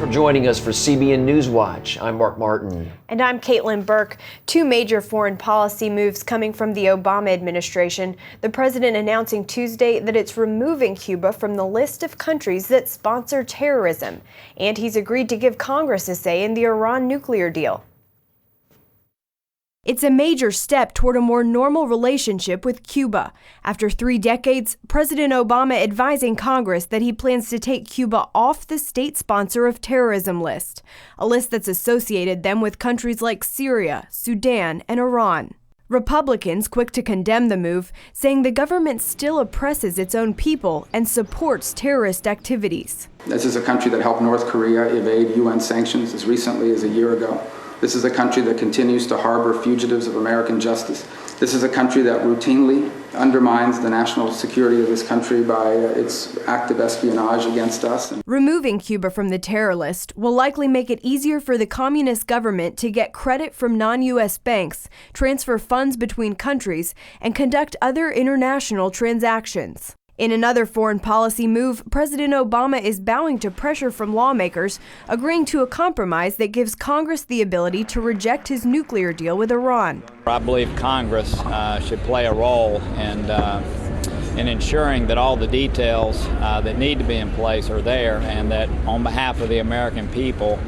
for joining us for CBN NewsWatch. I'm Mark Martin. And I'm Caitlin Burke. Two major foreign policy moves coming from the Obama administration. The president announcing Tuesday that it's removing Cuba from the list of countries that sponsor terrorism. And he's agreed to give Congress a say in the Iran nuclear deal. It's a major step toward a more normal relationship with Cuba. After 3 decades, President Obama advising Congress that he plans to take Cuba off the state sponsor of terrorism list, a list that's associated them with countries like Syria, Sudan, and Iran. Republicans quick to condemn the move, saying the government still oppresses its own people and supports terrorist activities. This is a country that helped North Korea evade UN sanctions as recently as a year ago. This is a country that continues to harbor fugitives of American justice. This is a country that routinely undermines the national security of this country by its active espionage against us. Removing Cuba from the terror list will likely make it easier for the communist government to get credit from non-U.S. banks, transfer funds between countries, and conduct other international transactions. In another foreign policy move, President Obama is bowing to pressure from lawmakers, agreeing to a compromise that gives Congress the ability to reject his nuclear deal with Iran. I believe Congress should play a role in ensuring that all the details that need to be in place are there, and that on behalf of the American people,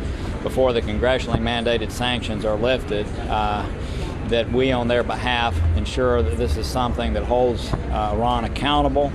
before the congressionally mandated sanctions are lifted, that we on their behalf ensure that this is something that holds Iran accountable,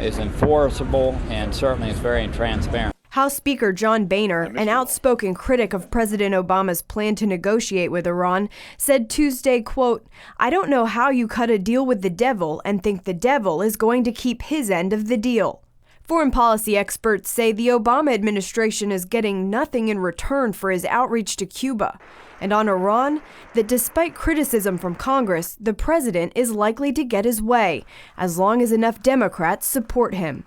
is enforceable, and certainly is very transparent. House Speaker John Boehner, an outspoken critic of President Obama's plan to negotiate with Iran, said Tuesday, quote, "I don't know how you cut a deal with the devil and think the devil is going to keep his end of the deal." Foreign policy experts say the Obama administration is getting nothing in return for his outreach to Cuba. And on Iran, that despite criticism from Congress, the president is likely to get his way, as long as enough Democrats support him.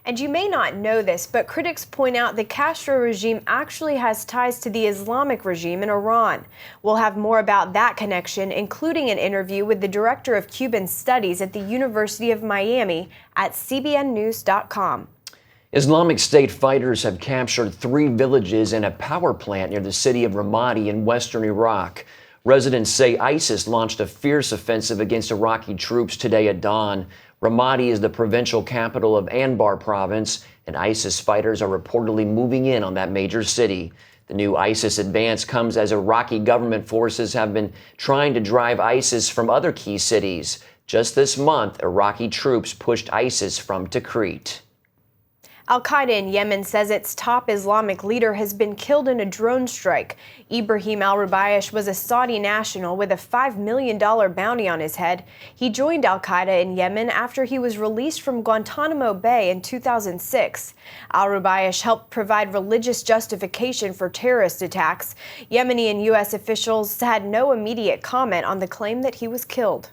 And you may not know this, but critics point out the Castro regime actually has ties to the Islamic regime in Iran. We'll have more about that connection, including an interview with the director of Cuban studies at the University of Miami at cbnnews.com. Islamic State fighters have captured 3 villages and a power plant near the city of Ramadi in western Iraq. Residents say ISIS launched a fierce offensive against Iraqi troops today at dawn. Ramadi is the provincial capital of Anbar province, and ISIS fighters are reportedly moving in on that major city. The new ISIS advance comes as Iraqi government forces have been trying to drive ISIS from other key cities. Just this month, Iraqi troops pushed ISIS from Tikrit. Al-Qaeda in Yemen says its top Islamic leader has been killed in a drone strike. Ibrahim al-Rubaysh was a Saudi national with a $5 million bounty on his head. He joined Al-Qaeda in Yemen after he was released from Guantanamo Bay in 2006. Al-Rubaysh helped provide religious justification for terrorist attacks. Yemeni and U.S. officials had no immediate comment on the claim that he was killed.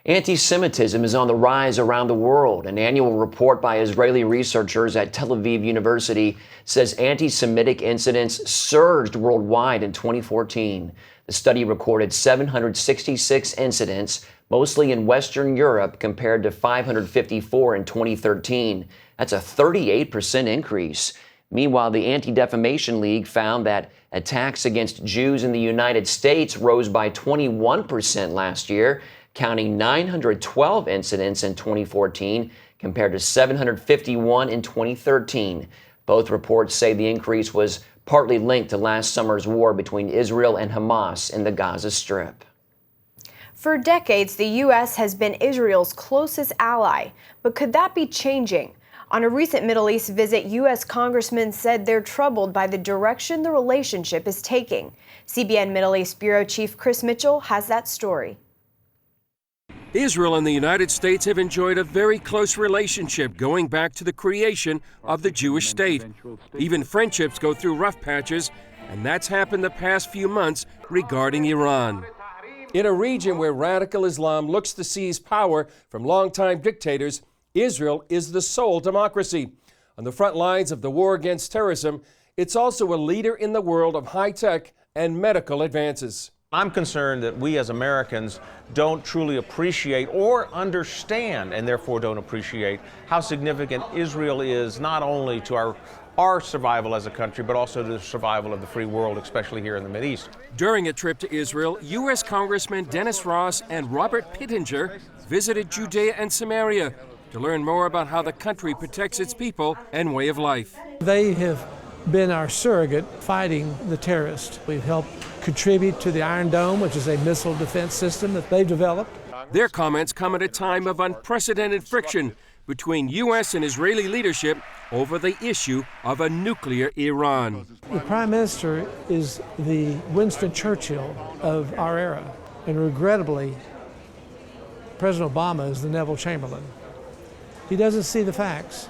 Anti-Semitism is on the rise around the world. An annual report by Israeli researchers at Tel Aviv University says anti-Semitic incidents surged worldwide in 2014. The study recorded 766 incidents, mostly in Western Europe, compared to 554 in 2013. That's a 38% increase. Meanwhile, the Anti-Defamation League found that attacks against Jews in the United States rose by 21% last year, counting 912 incidents in 2014 compared to 751 in 2013. Both reports say the increase was partly linked to last summer's war between Israel and Hamas in the Gaza Strip. For decades, the U.S. has been Israel's closest ally, but could that be changing? On a recent Middle East visit, U.S. congressmen said they're troubled by the direction the relationship is taking. CBN Middle East Bureau Chief Chris Mitchell has that story. Israel and the United States have enjoyed a very close relationship going back to the creation of the Jewish state. Even friendships go through rough patches, and that's happened the past few months regarding Iran. In a region where radical Islam looks to seize power from longtime dictators, Israel is the sole democracy. On the front lines of the war against terrorism, it's also a leader in the world of high-tech and medical advances. I'm concerned that we as Americans don't truly appreciate or understand, and therefore don't appreciate, how significant Israel is not only to our our survival as a country, but also the survival of the free world, especially here in the Mideast. During a trip to Israel, U.S. Congressman Dennis Ross and Robert Pittenger visited Judea and Samaria to learn more about how the country protects its people and way of life. They have been our surrogate fighting the terrorists. We've helped contribute to the Iron Dome, which is a missile defense system that they've developed. Their comments come at a time of unprecedented friction between U.S. and Israeli leadership over the issue of a nuclear Iran. The Prime Minister is the Winston Churchill of our era, and regrettably, President Obama is the Neville Chamberlain. He doesn't see the facts.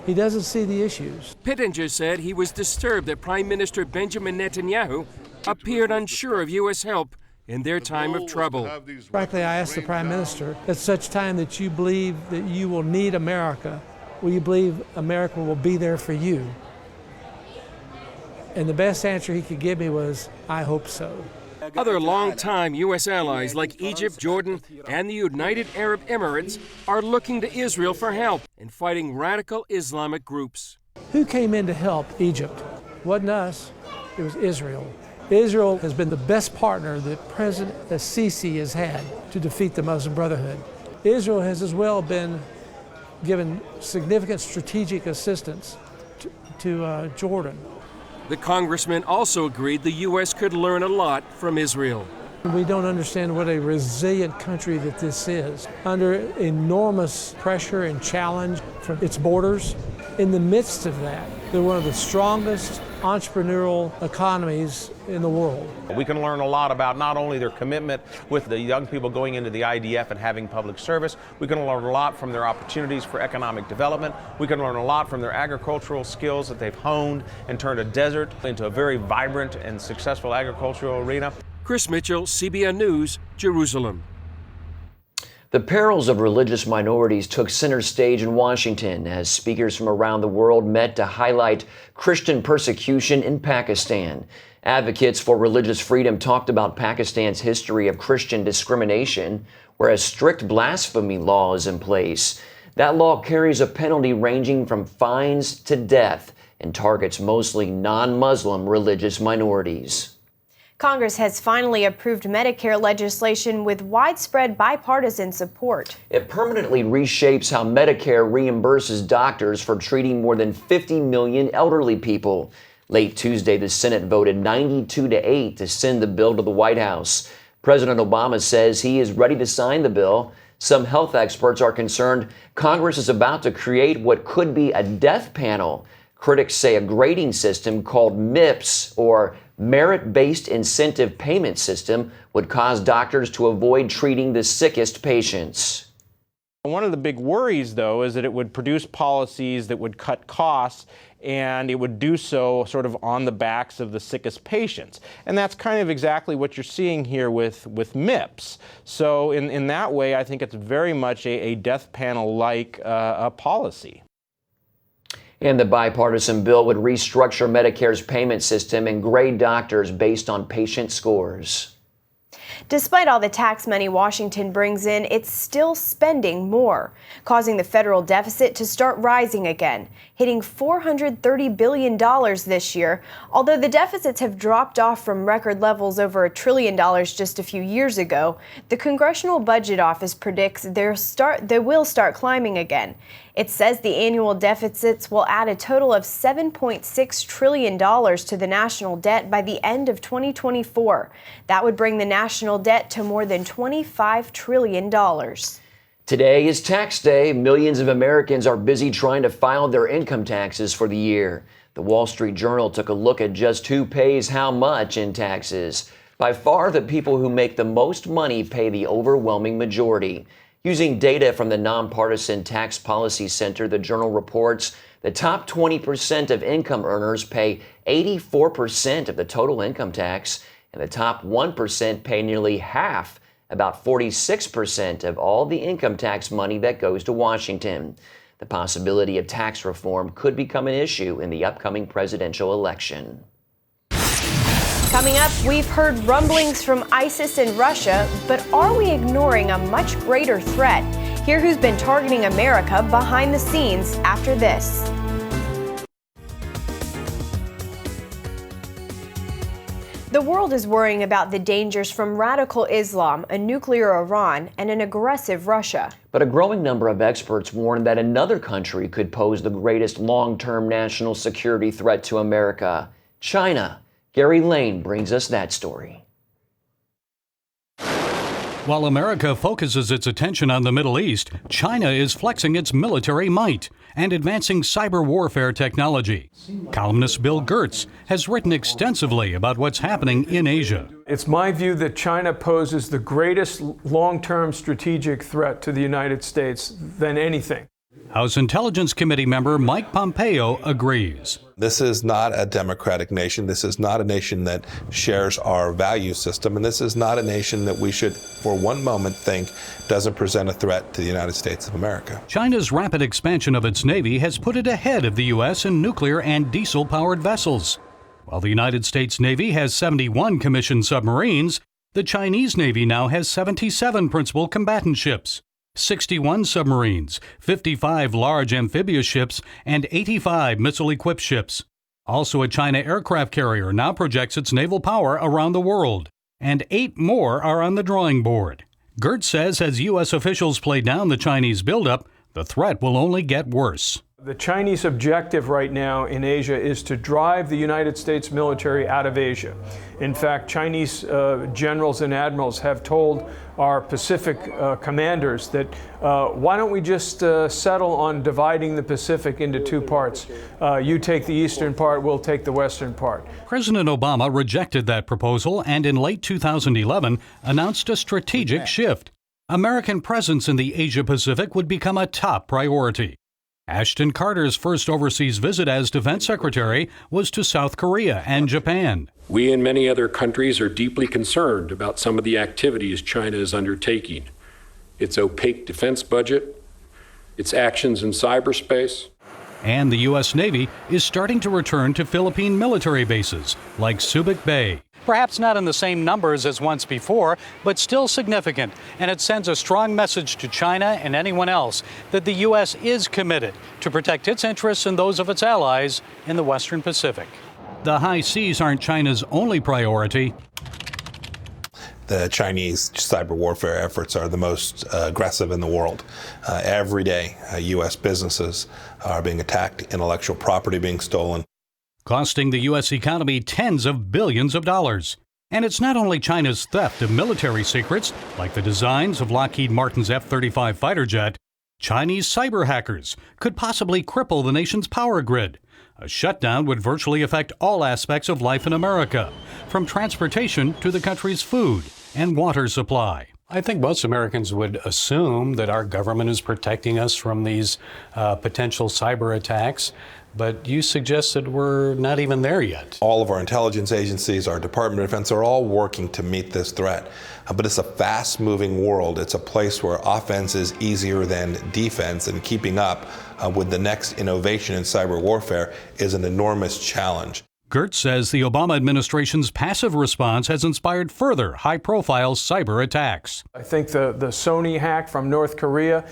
He doesn't see the issues. Pittenger said he was disturbed that Prime Minister Benjamin Netanyahu appeared unsure of U.S. help in their time of trouble. Frankly, I asked the Prime Minister, at such time that you believe that you will need America, will you believe America will be there for you? And the best answer he could give me was, I hope so. Other longtime U.S. allies like Egypt, Jordan, and the United Arab Emirates are looking to Israel for help in fighting radical Islamic groups. Who came in to help Egypt? It wasn't us, it was Israel. Israel has been the best partner that President Sisi has had to defeat the Muslim Brotherhood. Israel has as well been given significant strategic assistance to Jordan. The congressman also agreed the U.S. could learn a lot from Israel. We don't understand what a resilient country that this is. Under enormous pressure and challenge from its borders, in the midst of that, they're one of the strongest entrepreneurial economies in the world. We can learn a lot about not only their commitment with the young people going into the IDF and having public service, we can learn a lot from their opportunities for economic development. We can learn a lot from their agricultural skills that they've honed and turned a desert into a very vibrant and successful agricultural arena. Chris Mitchell, CBN News, Jerusalem. The perils of religious minorities took center stage in Washington as speakers from around the world met to highlight Christian persecution in Pakistan. Advocates for religious freedom talked about Pakistan's history of Christian discrimination, whereas strict blasphemy law is in place. That law carries a penalty ranging from fines to death and targets mostly non-Muslim religious minorities. Congress has finally approved Medicare legislation with widespread bipartisan support. It permanently reshapes how Medicare reimburses doctors for treating more than 50 million elderly people. Late Tuesday, the Senate voted 92-8 to send the bill to the White House. President Obama says he is ready to sign the bill. Some health experts are concerned Congress is about to create what could be a death panel. Critics say a grading system called MIPS, or Merit-Based Incentive Payment System, would cause doctors to avoid treating the sickest patients. One of the big worries, though, is that it would produce policies that would cut costs, and it would do so sort of on the backs of the sickest patients. And that's kind of exactly what you're seeing here with MIPS. So in that way, I think it's very much a death panel-like a policy. And the bipartisan bill would restructure Medicare's payment system and grade doctors based on patient scores. Despite all the tax money Washington brings in, it's still spending more, causing the federal deficit to start rising again, hitting $430 billion this year. Although the deficits have dropped off from record levels over $1 trillion just a few years ago, the Congressional Budget Office predicts they will start climbing again. It says the annual deficits will add a total of $7.6 trillion to the national debt by the end of 2024. That would bring the national debt to more than $25 trillion. Today is tax day. Millions of Americans are busy trying to file their income taxes for the year. The Wall Street Journal took a look at just who pays how much in taxes. By far, the people who make the most money pay the overwhelming majority. Using data from the Nonpartisan Tax Policy Center, the Journal reports the top 20% of income earners pay 84% of the total income tax, and the top 1% pay nearly half, about 46% of all the income tax money that goes to Washington. The possibility of tax reform could become an issue in the upcoming presidential election. Coming up, we've heard rumblings from ISIS and Russia, but are we ignoring a much greater threat? Hear who's been targeting America behind the scenes after this. The world is worrying about the dangers from radical Islam, a nuclear Iran, and an aggressive Russia. But a growing number of experts warn that another country could pose the greatest long-term national security threat to America, China. Gary Lane brings us that story. While America focuses its attention on the Middle East, China is flexing its military might and advancing cyber warfare technology. Columnist Bill Gertz has written extensively about what's happening in Asia. It's my view that China poses the greatest long-term strategic threat to the United States than anything. House Intelligence Committee member Mike Pompeo agrees. This is not a democratic nation. This is not a nation that shares our value system. And this is not a nation that we should, for one moment, think doesn't present a threat to the United States of America. China's rapid expansion of its Navy has put it ahead of the U.S. in nuclear and diesel-powered vessels. While the United States Navy has 71 commissioned submarines, the Chinese Navy now has 77 principal combatant ships, 61 submarines, 55 large amphibious ships, and 85 missile-equipped ships. Also, a China aircraft carrier now projects its naval power around the world, and 8 more are on the drawing board. Gertz says as U.S. officials play down the Chinese buildup, the threat will only get worse. The Chinese objective right now in Asia is to drive the United States military out of Asia. In fact, Chinese generals and admirals have told our Pacific commanders that why don't we just settle on dividing the Pacific into 2 parts? You take the eastern part, we'll take the western part. President Obama rejected that proposal and in late 2011 announced a strategic shift. American presence in the Asia-Pacific would become a top priority. Ashton Carter's first overseas visit as Defense Secretary was to South Korea and Japan. We and many other countries are deeply concerned about some of the activities China is undertaking. Its opaque defense budget, its actions in cyberspace. And the U.S. Navy is starting to return to Philippine military bases like Subic Bay. Perhaps not in the same numbers as once before, but still significant. And it sends a strong message to China and anyone else that the U.S. is committed to protect its interests and those of its allies in the Western Pacific. The high seas aren't China's only priority. The Chinese cyber warfare efforts are the most aggressive in the world. Every day, U.S. businesses are being attacked, intellectual property being stolen. Costing the U.S. economy tens of billions of dollars. And it's not only China's theft of military secrets, like the designs of Lockheed Martin's F-35 fighter jet. Chinese cyber hackers could possibly cripple the nation's power grid. A shutdown would virtually affect all aspects of life in America, from transportation to the country's food and water supply. I think most Americans would assume that our government is protecting us from these potential cyber attacks. But you suggested we're not even there yet. All of our intelligence agencies, our Department of Defense are all working to meet this threat. But it's a fast-moving world. It's a place where offense is easier than defense, and keeping up with the next innovation in cyber warfare is an enormous challenge. Gertz says the Obama administration's passive response has inspired further high-profile cyber attacks. I think the Sony hack from North Korea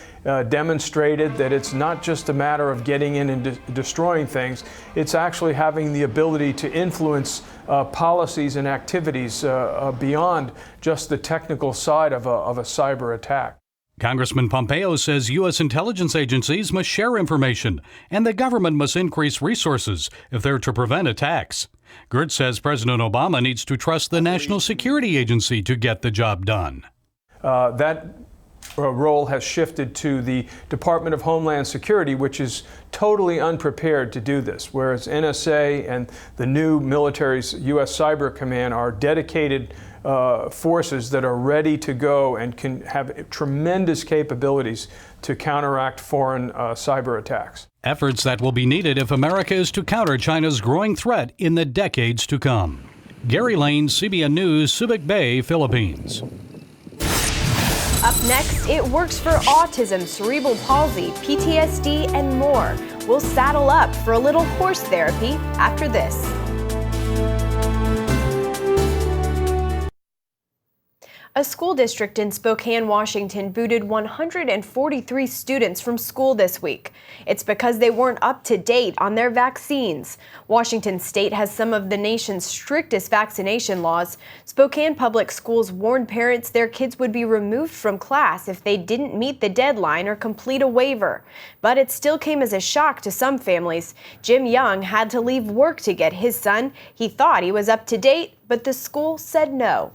demonstrated that it's not just a matter of getting in and destroying things. It's actually having the ability to influence policies and activities beyond just the technical side of a cyber attack. Congressman Pompeo says U.S. intelligence agencies must share information, and the government must increase resources if they're to prevent attacks. Gertz says President Obama needs to trust the National Security Agency to get the job done. That role has shifted to the Department of Homeland Security, which is totally unprepared to do this, whereas NSA and the new military's U.S. Cyber Command are dedicated forces that are ready to go and can have tremendous capabilities to counteract foreign cyber attacks. Efforts that will be needed if America is to counter China's growing threat in the decades to come. Gary Lane, CBN News, Subic Bay, Philippines. Up next, it works for autism, cerebral palsy, PTSD, and more. We'll saddle up for a little horse therapy after this. A school district in Spokane, Washington booted 143 students from school this week. It's because they weren't up to date on their vaccines. Washington state has some of the nation's strictest vaccination laws. Spokane Public Schools warned parents their kids would be removed from class if they didn't meet the deadline or complete a waiver. But it still came as a shock to some families. Jim Young had to leave work to get his son. He thought he was up to date, but the school said no.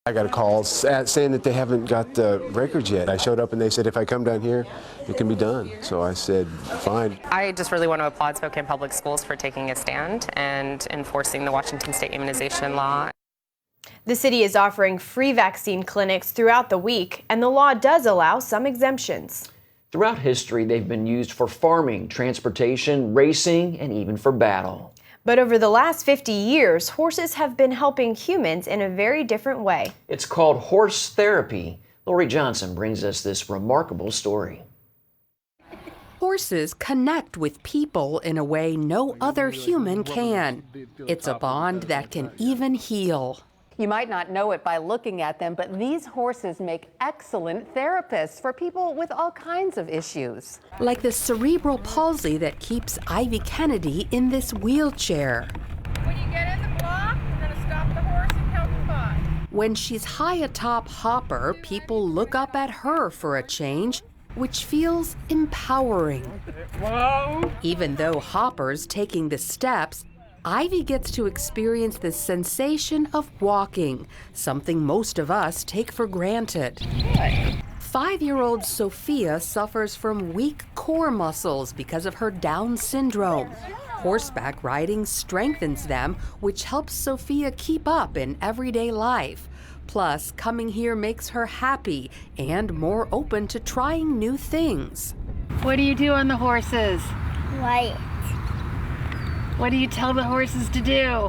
I got a call saying that they haven't got the records yet. I showed up and they said if I come down here, it can be done. So I said, fine. I just really want to applaud Spokane Public Schools for taking a stand and enforcing the Washington state immunization law. The city is offering free vaccine clinics throughout the week, and the law does allow some exemptions. Throughout history, they've been used for farming, transportation, racing, and even for battle. But over the last 50 years, horses have been helping humans in a very different way. It's called horse therapy. Lori Johnson brings us this remarkable story. Horses connect with people in a way no other human can. It's a bond that can even heal. You might not know it by looking at them, but these horses make excellent therapists for people with all kinds of issues. Like the cerebral palsy that keeps Ivy Kennedy in this wheelchair. When you get in the block, you're going to stop the horse and count to 5. When she's high atop Hopper, people look up at her for a change, which feels empowering. Whoa. Even though Hopper's taking the steps, Ivy gets to experience the sensation of walking, something most of us take for granted. 5-year-old Sophia suffers from weak core muscles because of her Down syndrome. Horseback riding strengthens them, which helps Sophia keep up in everyday life. Plus, coming here makes her happy and more open to trying new things. What do you do on the horses? Right. What do you tell the horses to do?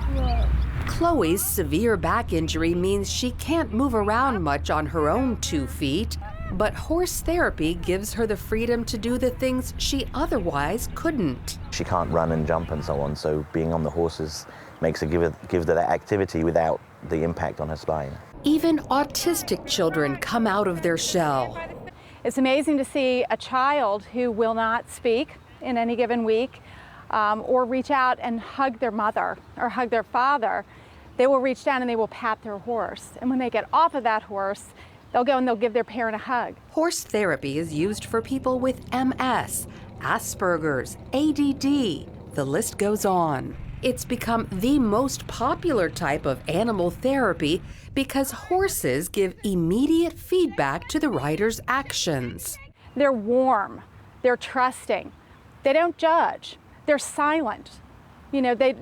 Chloe's severe back injury means she can't move around much on her own 2 feet, but horse therapy gives her the freedom to do the things she otherwise couldn't. She can't run and jump and so on, so being on the horses makes her gives her that activity without the impact on her spine. Even autistic children come out of their shell. It's amazing to see a child who will not speak in any given week or reach out and hug their mother or hug their father. They will reach down and they will pat their horse. And when they get off of that horse, they'll go and they'll give their parent a hug. Horse therapy is used for people with MS, Asperger's, ADD. The list goes on. It's become the most popular type of animal therapy because horses give immediate feedback to the rider's actions. They're warm, they're trusting, they don't judge, they're silent. You know, they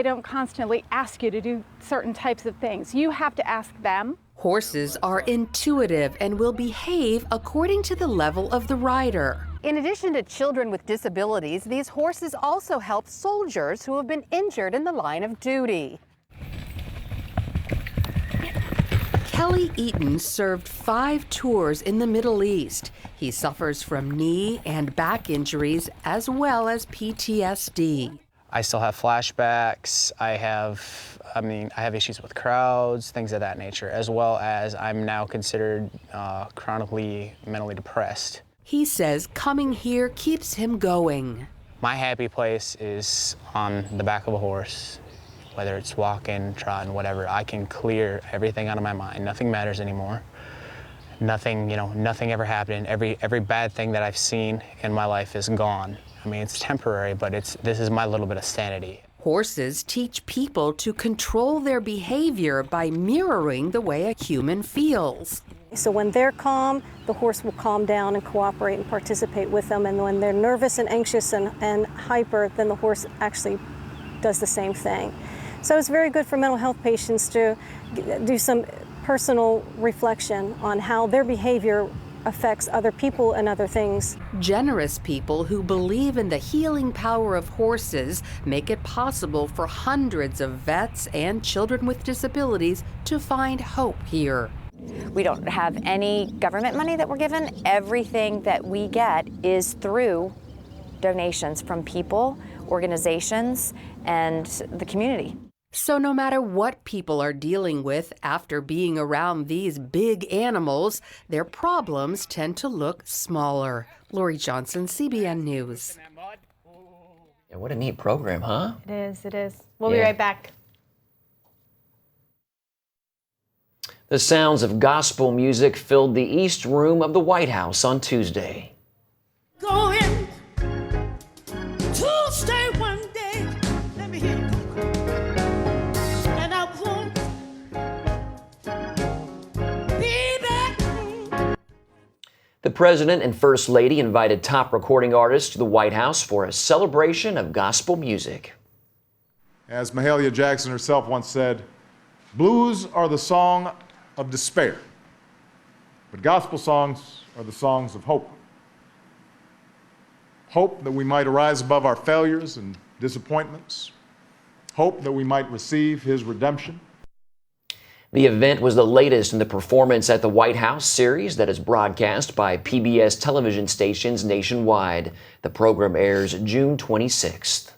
don't constantly ask you to do certain types of things. You have to ask them. Horses are intuitive and will behave according to the level of the rider. In addition to children with disabilities, these horses also help soldiers who have been injured in the line of duty. Kelly Eaton served 5 tours in the Middle East. He suffers from knee and back injuries as well as PTSD. I still have flashbacks. I have issues with crowds, things of that nature, as well as I'm now considered chronically mentally depressed. He says coming here keeps him going. My happy place is on the back of a horse, whether it's walking, trotting, whatever. I can clear everything out of my mind. Nothing matters anymore. Nothing ever happened. Every bad thing that I've seen in my life is gone. I mean, it's temporary, but this is my little bit of sanity. Horses teach people to control their behavior by mirroring the way a human feels. So when they're calm, the horse will calm down and cooperate and participate with them. And when they're nervous and anxious and hyper, then the horse actually does the same thing. So it's very good for mental health patients to do some personal reflection on how their behavior affects other people and other things. Generous people who believe in the healing power of horses make it possible for hundreds of vets and children with disabilities to find hope here. We don't have any government money that we're given. Everything that we get is through donations from people, organizations, and the community. So no matter what people are dealing with after being around these big animals, their problems tend to look smaller. Lori Johnson, CBN News. Yeah, what a neat program, huh? It is, it is. We'll be right back. The sounds of gospel music filled the East Room of the White House on Tuesday. Going to stay one day. Let me hear you. And I won't be back. The President and First Lady invited top recording artists to the White House for a celebration of gospel music. As Mahalia Jackson herself once said, blues are the song of despair, but gospel songs are the songs of hope. Hope that we might arise above our failures and disappointments. Hope that we might receive His redemption. The event was the latest in the Performance at the White House series that is broadcast by PBS television stations nationwide. The program airs June 26th.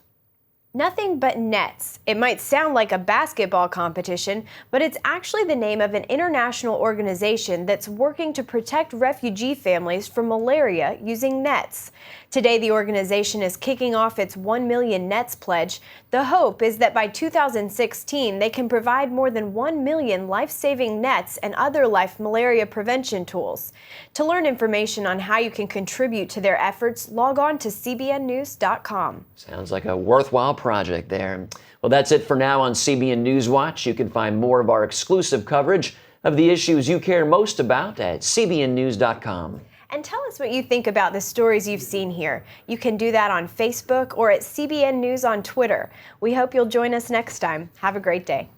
Nothing but nets. It might sound like a basketball competition, but it's actually the name of an international organization that's working to protect refugee families from malaria using nets. Today, the organization is kicking off its 1 million nets pledge. The hope is that by 2016, they can provide more than 1 million life-saving nets and other malaria prevention tools. To learn information on how you can contribute to their efforts, log on to cbnnews.com. Sounds like a worthwhile project there. Well, that's it for now on CBN NewsWatch. You can find more of our exclusive coverage of the issues you care most about at cbnnews.com. And tell us what you think about the stories you've seen here. You can do that on Facebook or at CBN News on Twitter. We hope you'll join us next time. Have a great day.